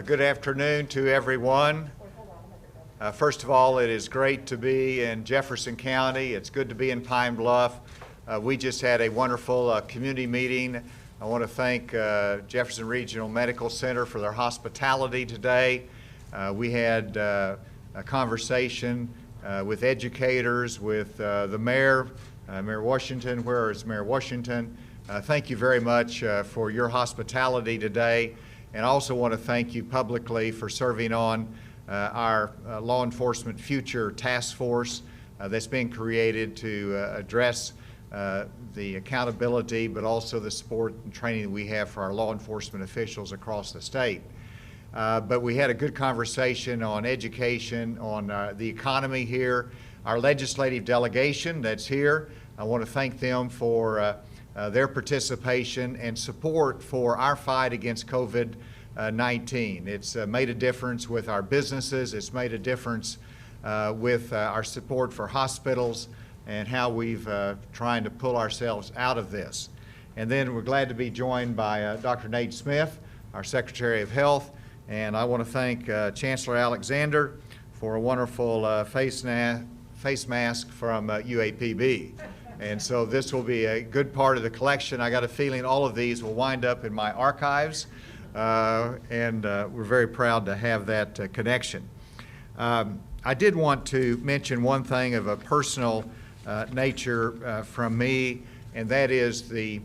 Good afternoon to everyone. First of all, it is great to be in Jefferson County. It's good to be in Pine Bluff. We just had a wonderful community meeting. I want to thank Jefferson Regional Medical Center for their hospitality today. We had a conversation with educators, with the mayor, Mayor Washington. Where is Mayor Washington? Thank you very much for your hospitality today. And I also want to thank you publicly for serving on our Law Enforcement Future Task Force that's been created to address the accountability, but also the support and training that we have for our law enforcement officials across the state. But we had a good conversation on education, on the economy here. Our legislative delegation that's here, I want to thank them for their participation and support for our fight against COVID-19. It's made a difference with our businesses. It's made a difference with our support for hospitals and how we've trying to pull ourselves out of this. And then we're glad to be joined by Dr. Nate Smith, our Secretary of Health, and I want to thank Chancellor Alexander for a wonderful face mask from UAPB. And so this will be a good part of the collection. I got a feeling all of these will wind up in my archives, and we're very proud to have that connection. I did want to mention one thing of a personal nature from me, and that is the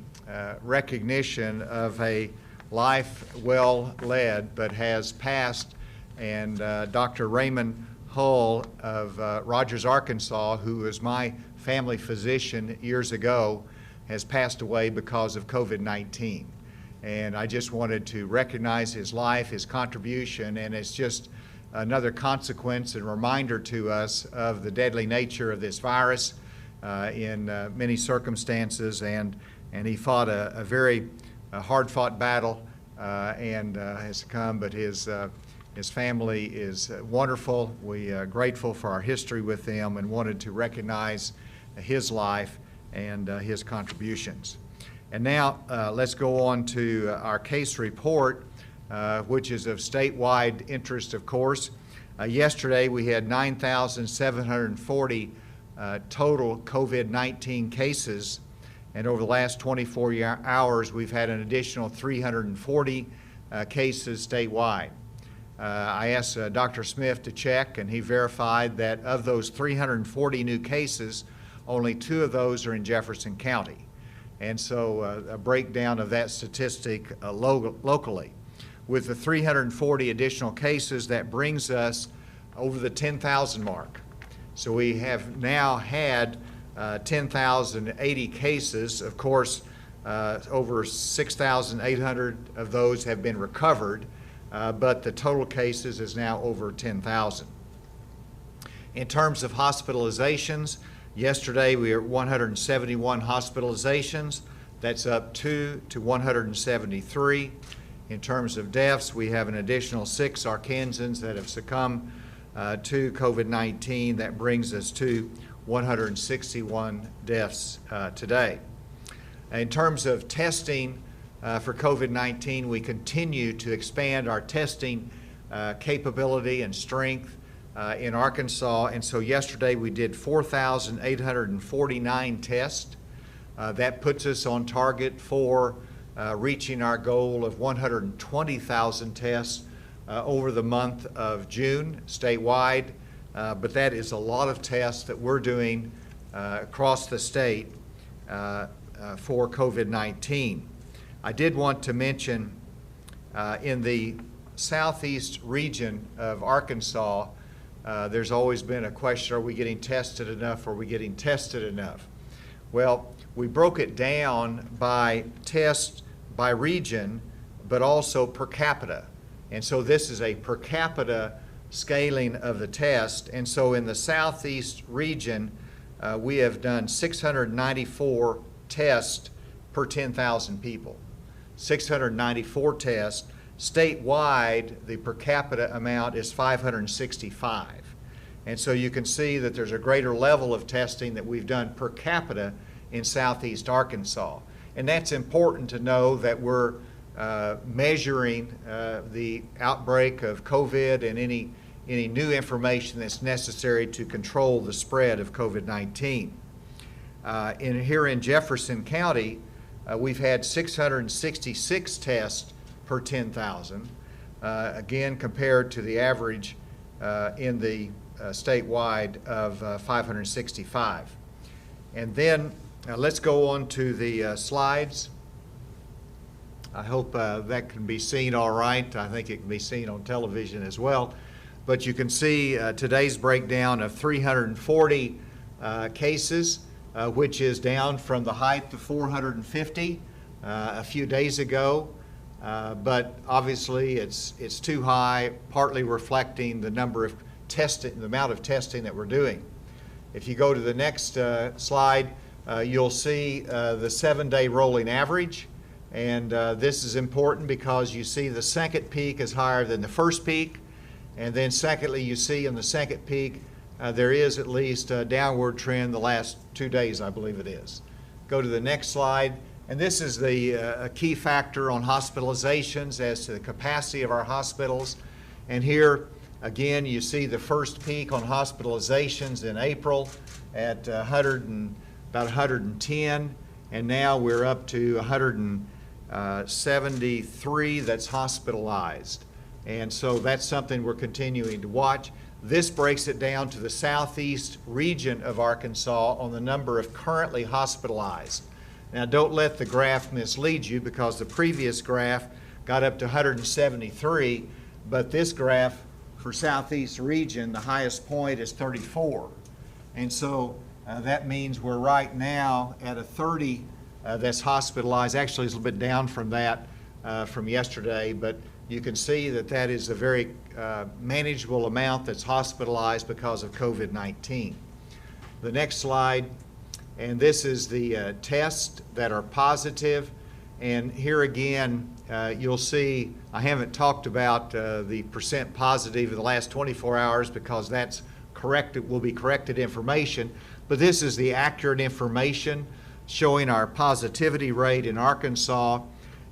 recognition of a life well led but has passed, and Dr. Raymond Hull of Rogers, Arkansas, who was my family physician years ago, has passed away because of COVID-19. And I just wanted to recognize his life, his contribution, and it's just another consequence and reminder to us of the deadly nature of this virus in many circumstances. And he fought a very hard-fought battle and has come, but his family is wonderful. We are grateful for our history with them and wanted to recognize his life and his contributions. And now let's go on to our case report, which is of statewide interest, of course. Yesterday we had 9,740 total COVID-19 cases, and over the last 24 hours we've had an additional 340 cases statewide. I asked Dr. Smith to check, and he verified that of those 340 new cases, only 2 of those are in Jefferson County. And so a breakdown of that statistic locally. With the 340 additional cases, that brings us over the 10,000 mark. So we have now had 10,080 cases. Of course, over 6,800 of those have been recovered, but the total cases is now over 10,000. In terms of hospitalizations, yesterday we were at 171 hospitalizations. That's up 2 to 173. In terms of deaths, we have an additional 6 Arkansans that have succumbed to COVID-19. That brings us to 161 deaths today. In terms of testing for COVID-19, we continue to expand our testing capability and strength in Arkansas, and so yesterday we did 4,849 tests. That puts us on target for reaching our goal of 120,000 tests over the month of June statewide, but that is a lot of tests that we're doing across the state for COVID-19. I did want to mention in the southeast region of Arkansas, there's always been a question, are we getting tested enough? Are we getting tested enough? Well, we broke it down by test by region, but also per capita. And so this is a per capita scaling of the test. And so in the southeast region, we have done 694 tests per 10,000 people. 694 tests. Statewide, the per capita amount is 565. And so you can see that there's a greater level of testing that we've done per capita in southeast Arkansas. And that's important to know that we're measuring the outbreak of COVID and any new information that's necessary to control the spread of COVID-19. Here in Jefferson County, we've had 666 tests per 10,000, again compared to the average in the statewide of 565. And then let's go on to the slides. I hope that can be seen all right. I think it can be seen on television as well. But you can see today's breakdown of 340 cases, which is down from the height of 450 a few days ago. But obviously it's too high, partly reflecting the number of testing, the amount of testing that we're doing. If you go to the next slide, you'll see the 7-day rolling average. And this is important because you see the second peak is higher than the first peak. And then secondly, you see in the second peak, there is at least a downward trend the last 2 days, I believe it is. Go to the next slide. And this is a key factor on hospitalizations as to the capacity of our hospitals. And here, again, you see the first peak on hospitalizations in April at about 110. And now we're up to 173 that's hospitalized. And so that's something we're continuing to watch. This breaks it down to the southeast region of Arkansas on the number of currently hospitalized. Now don't let the graph mislead you, because the previous graph got up to 173, but this graph for southeast region, the highest point is 34. And so that means we're right now at a 30 that's hospitalized. Actually, it's a little bit down from that from yesterday, but you can see that that is a very manageable amount that's hospitalized because of COVID-19. The next slide, and this is the tests that are positive. And here again, you'll see I haven't talked about the percent positive in the last 24 hours because that's corrected, will be corrected information. But this is the accurate information showing our positivity rate in Arkansas.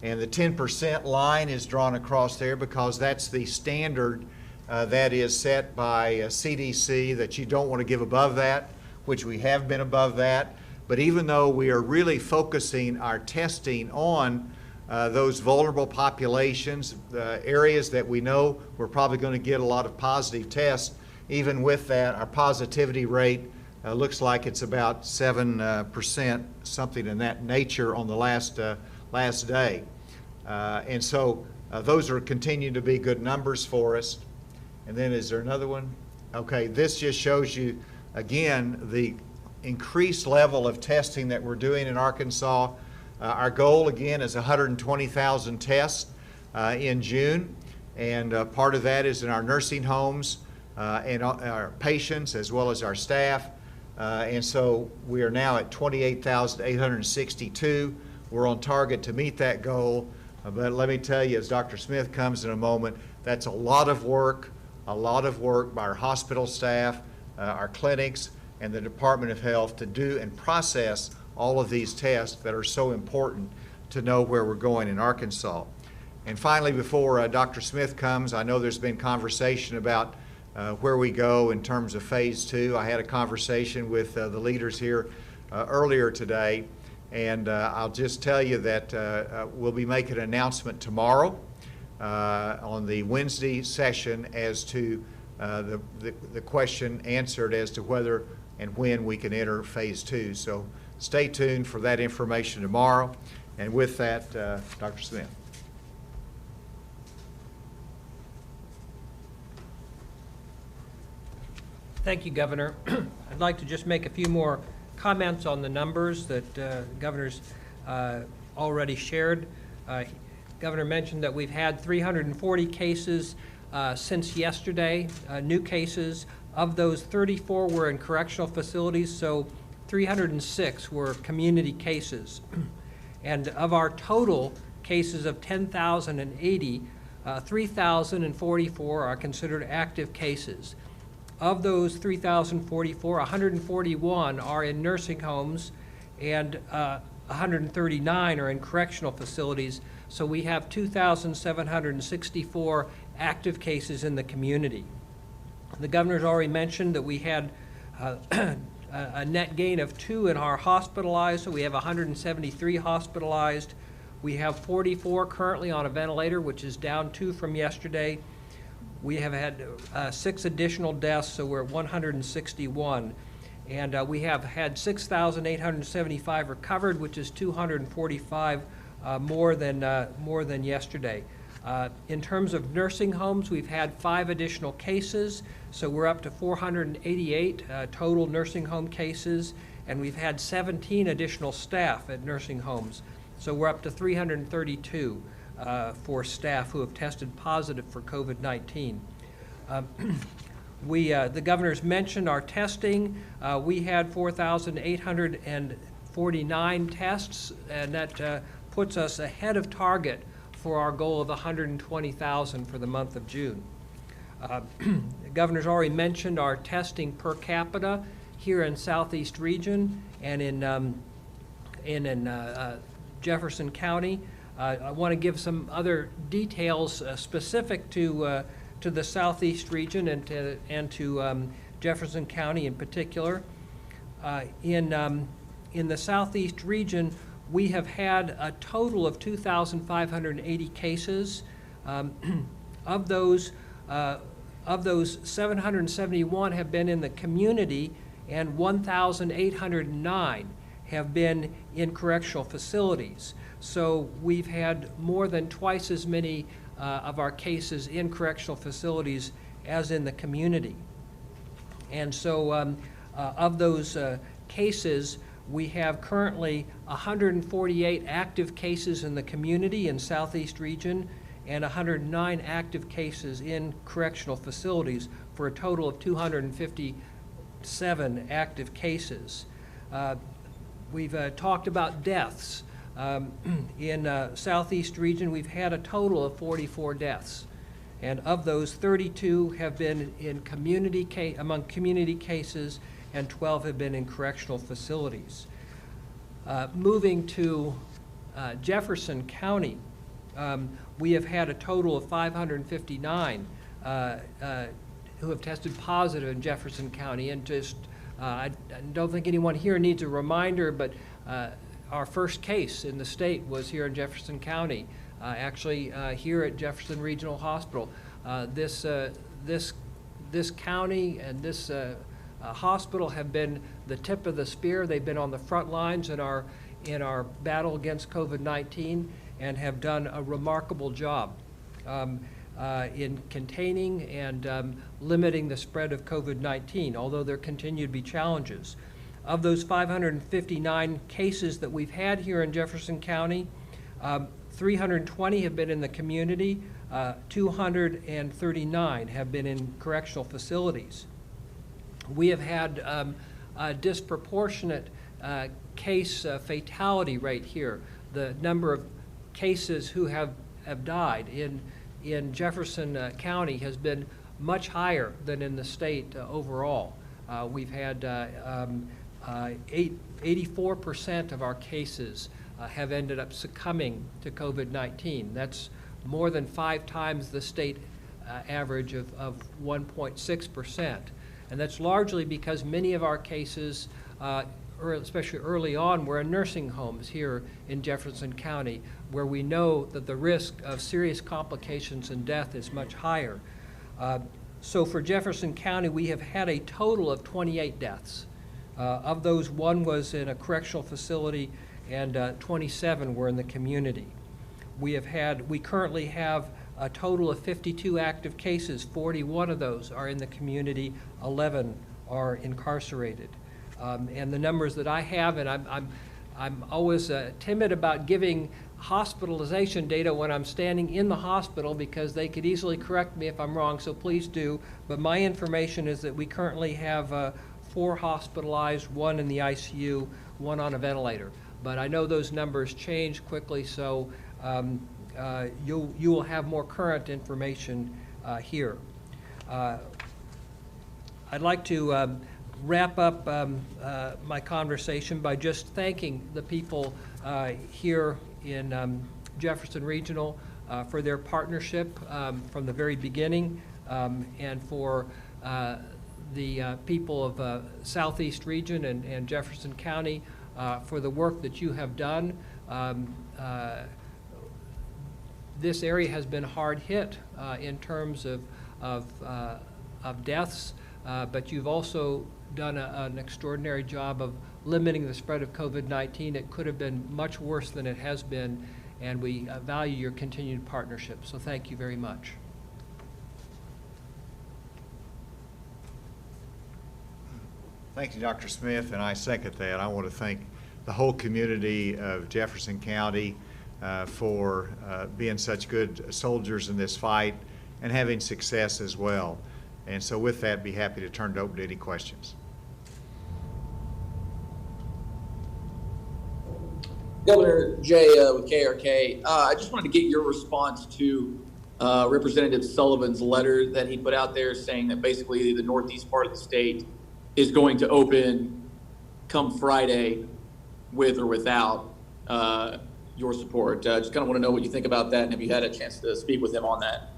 And the 10% line is drawn across there because that's the standard that is set by CDC, that you don't want to give above that, which we have been above that. But even though we are really focusing our testing on those vulnerable populations, the areas that we know we're probably going to get a lot of positive tests, even with that, our positivity rate looks like it's about 7%, something in that nature on the last day. And so those are continuing to be good numbers for us. And then is there another one? Okay, this just shows you, again, the increased level of testing that we're doing in Arkansas. Our goal, again, is 120,000 tests in June. And part of that is in our nursing homes and our patients as well as our staff. And so we are now at 28,862. We're on target to meet that goal. But let me tell you, as Dr. Smith comes in a moment, that's a lot of work by our hospital staff, our clinics, and the Department of Health to do and process all of these tests that are so important to know where we're going in Arkansas. And finally, before Dr. Smith comes, I know there's been conversation about where we go in terms of phase 2. I had a conversation with the leaders here earlier today, and I'll just tell you that we'll be making an announcement tomorrow on the Wednesday session as to the question answered as to whether and when we can enter phase 2. So stay tuned for that information tomorrow. And with that, Dr. Smith. Thank you, Governor. I'd like to just make a few more comments on the numbers that the Governor's already shared. Governor mentioned that we've had 340 cases since yesterday, new cases. Of those, 34 were in correctional facilities, so 306 were community cases. And of our total cases of 10,080, 3,044 are considered active cases. Of those 3,044, 141 are in nursing homes, and 139 are in correctional facilities, so we have 2,764 active cases in the community. The governor's already mentioned that we had a net gain of 2 in our hospitalized, so we have 173 hospitalized. We have 44 currently on a ventilator, which is down 2 from yesterday. We have had 6 additional deaths, so we're at 161. And we have had 6,875 recovered, which is 245 more than yesterday. In terms of nursing homes, we've had 5 additional cases, so we're up to 488 total nursing home cases, and we've had 17 additional staff at nursing homes, so we're up to 332 for staff who have tested positive for COVID-19. The governor's mentioned our testing. We had 4,849 tests, and that puts us ahead of target for our goal of 120,000 for the month of June. The governor's already mentioned our testing per capita here in Southeast Region and in Jefferson County. I want to give some other details specific to the Southeast Region and to Jefferson County in particular. In the Southeast Region, we have had a total of 2,580 cases. Of those, 771 have been in the community, and 1,809 have been in correctional facilities. So we've had more than twice as many of our cases in correctional facilities as in the community. And so of those cases, we have currently 148 active cases in the community in Southeast Region and 109 active cases in correctional facilities for a total of 257 active cases. We've talked about deaths. In Southeast Region, we've had a total of 44 deaths. And of those, 32 have been in among community cases, and 12 have been in correctional facilities. Moving to Jefferson County, we have had a total of 559 who have tested positive in Jefferson County. And just, I don't think anyone here needs a reminder, but our first case in the state was here in Jefferson County, actually here at Jefferson Regional Hospital. This county and this hospital have been the tip of the spear. They've been on the front lines in our battle against COVID-19 and have done a remarkable job in containing and limiting the spread of COVID-19, although there continue to be challenges. Of those 559 cases that we've had here in Jefferson County, 320 have been in the community, 239 have been in correctional facilities. We have had a disproportionate case fatality rate here. The number of cases who have died in Jefferson County has been much higher than in the state overall. We've had 84% of our cases have ended up succumbing to COVID-19. That's more than 5 times the state average of 1.6%. And that's largely because many of our cases, especially early on, were in nursing homes here in Jefferson County, where we know that the risk of serious complications and death is much higher. So for Jefferson County, we have had a total of 28 deaths. Of those, 1 was in a correctional facility and 27 were in the community. We currently have a total of 52 active cases. 41 of those are in the community, 11 are incarcerated. And the numbers that I have, and I'm always timid about giving hospitalization data when I'm standing in the hospital because they could easily correct me if I'm wrong, so please do. But my information is that we currently have 4 hospitalized, 1 in the ICU, 1 on a ventilator. But I know those numbers change quickly, so you will have more current information here. I'd like to wrap up my conversation by just thanking the people here in Jefferson Regional for their partnership from the very beginning, and for the people of Southeast Region and Jefferson County for the work that you have done. This area has been hard hit in terms of deaths, but you've also done an extraordinary job of limiting the spread of COVID-19. It could have been much worse than it has been, and we value your continued partnership. So thank you very much. Thank you, Dr. Smith, and I second that. I want to thank the whole community of Jefferson County for being such good soldiers in this fight and having success as well. And so with that, be happy to turn it over to any questions. Governor Jay with KRK, I just wanted to get your response to Representative Sullivan's letter that he put out there saying that basically the northeast part of the state is going to open come Friday with or without your support. Just kind of want to know what you think about that, and have you had a chance to speak with him on that?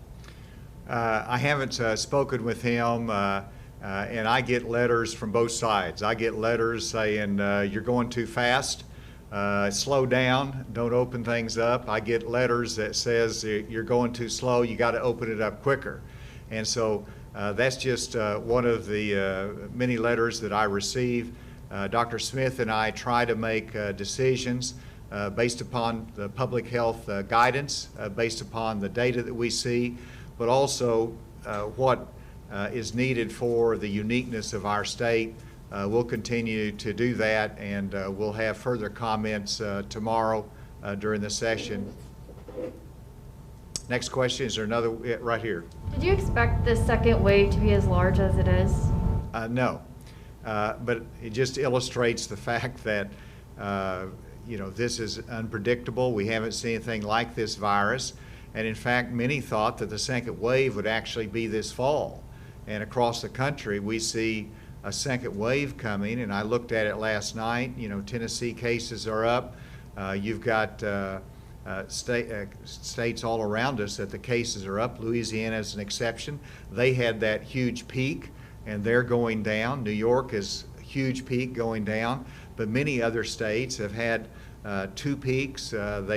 I haven't spoken with him, and I get letters from both sides. I get letters saying you're going too fast, slow down, don't open things up. I get letters that says you're going too slow, you got to open it up quicker. And so that's just one of the many letters that I receive. Dr. Smith and I try to make decisions based upon the public health guidance, based upon the data that we see, but also what is needed for the uniqueness of our state. We'll continue to do that, and we'll have further comments tomorrow during the session. Next question, is there another, right here? Did you expect the second wave to be as large as it is? No, but it just illustrates the fact that this is unpredictable. We haven't seen anything like this virus. And in fact, many thought that the second wave would actually be this fall. And across the country, we see a second wave coming. And I looked at it last night. Tennessee cases are up. You've got states all around us that the cases are up. Louisiana is an exception. They had that huge peak, and they're going down. New York is a huge peak going down. But many other states have had two peaks. As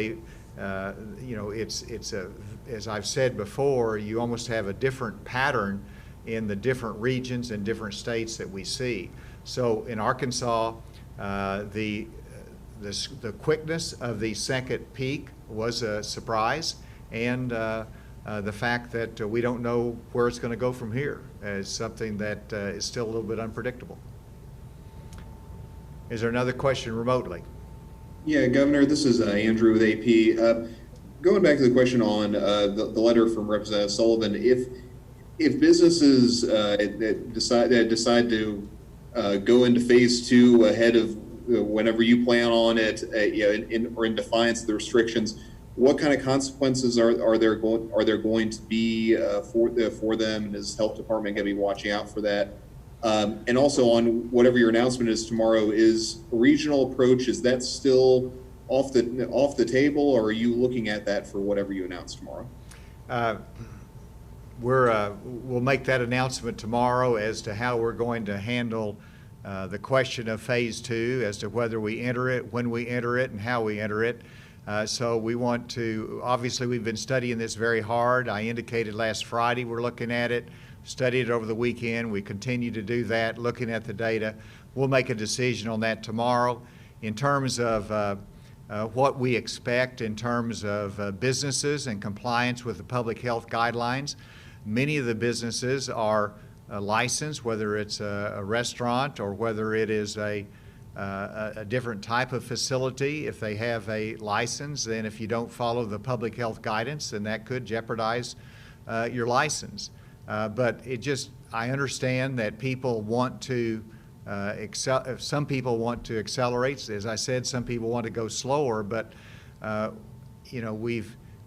I've said before, you almost have a different pattern in the different regions and different states that we see. So in Arkansas, the quickness of the second peak was a surprise, and the fact that we don't know where it's going to go from here is something that is still a little bit unpredictable. Is there another question remotely? Yeah, Governor, this is Andrew with AP. Going back to the question on the letter from Representative Sullivan, if businesses that decide to go into phase 2 ahead of whenever you plan on it, or in defiance of the restrictions, what kind of consequences are there going to be for them, and is Health Department going to be watching out for that? And also on whatever your announcement is tomorrow, is a regional approach, is that still off the table, or are you looking at that for whatever you announce tomorrow? We'll make that announcement tomorrow as to how we're going to handle the question of phase 2, as to whether we enter it, when we enter it, and how we enter it. So we want to, obviously we've been studying this very hard. I indicated last Friday we're looking at it, studied it over the weekend. We continue to do that, looking at the data. We'll make a decision on that tomorrow. In terms of what we expect in terms of businesses and compliance with the public health guidelines, many of the businesses are licensed, whether it's a restaurant or whether it is a different type of facility. If they have a license, then if you don't follow the public health guidance, then that could jeopardize your license. But I understand that people want to some people want to accelerate. As I said, some people want to go slower, but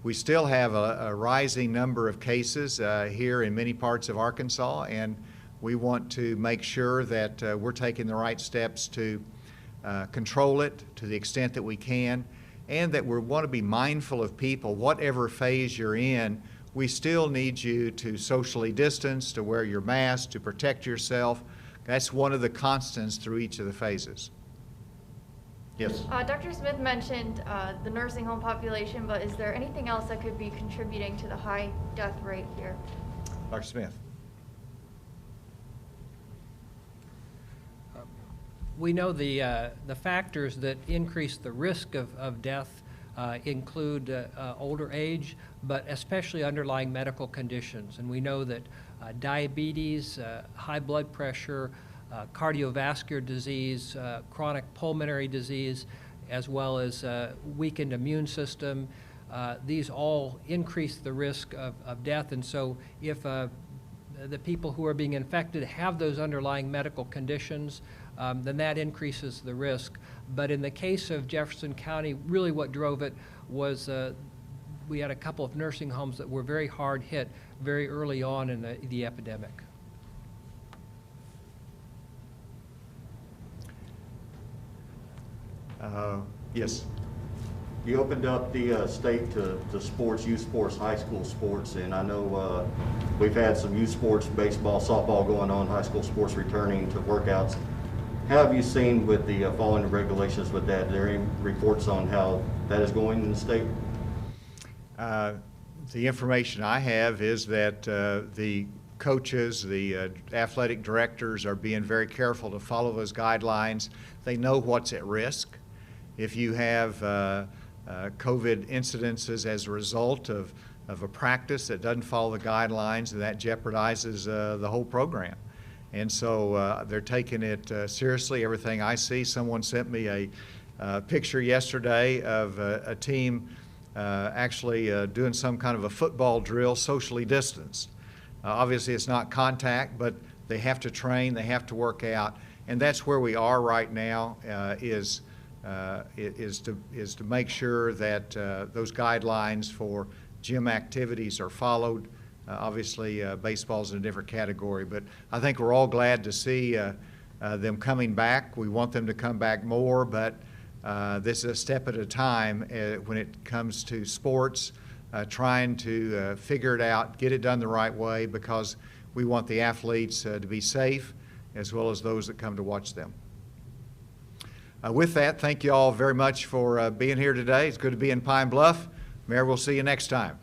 we still have a rising number of cases here in many parts of Arkansas, and We want to make sure that we're taking the right steps to control it to the extent that we can, and that we want to be mindful of people. Whatever phase you're in, we still need you to socially distance, to wear your mask, to protect yourself. That's one of the constants through each of the phases. Yes? Dr. Smith mentioned the nursing home population, but is there anything else that could be contributing to the high death rate here? Dr. Smith? We know the factors that increase the risk of death include older age, but especially underlying medical conditions. And we know that diabetes, high blood pressure, cardiovascular disease, chronic pulmonary disease, as well as weakened immune system, these all increase the risk of death. And so if the people who are being infected have those underlying medical conditions, then that increases the risk. But in the case of Jefferson County, really what drove it was we had a couple of nursing homes that were very hard hit very early on in the epidemic. Yes. You opened up the state to sports, youth sports, high school sports, and I know we've had some youth sports, baseball, softball going on, high school sports returning to workouts. How have you seen with the following regulations with that? Are there any reports on how that is going in the state? The information I have is that the coaches, the athletic directors are being very careful to follow those guidelines. They know what's at risk. If you have COVID incidences as a result of a practice that doesn't follow the guidelines, that jeopardizes the whole program. And so they're taking it seriously. Everything I see, someone sent me a picture yesterday of a team actually doing some kind of a football drill socially distanced. Obviously it's not contact, but they have to train, they have to work out, and that's where we are right now, is to make sure that those guidelines for gym activities are followed. Obviously, baseball's in a different category, but I think we're all glad to see them coming back. We want them to come back more, but this is a step at a time when it comes to sports, trying to figure it out, get it done the right way, because we want the athletes to be safe, as well as those that come to watch them. With that, thank you all very much for being here today. It's good to be in Pine Bluff. Mayor, we'll see you next time.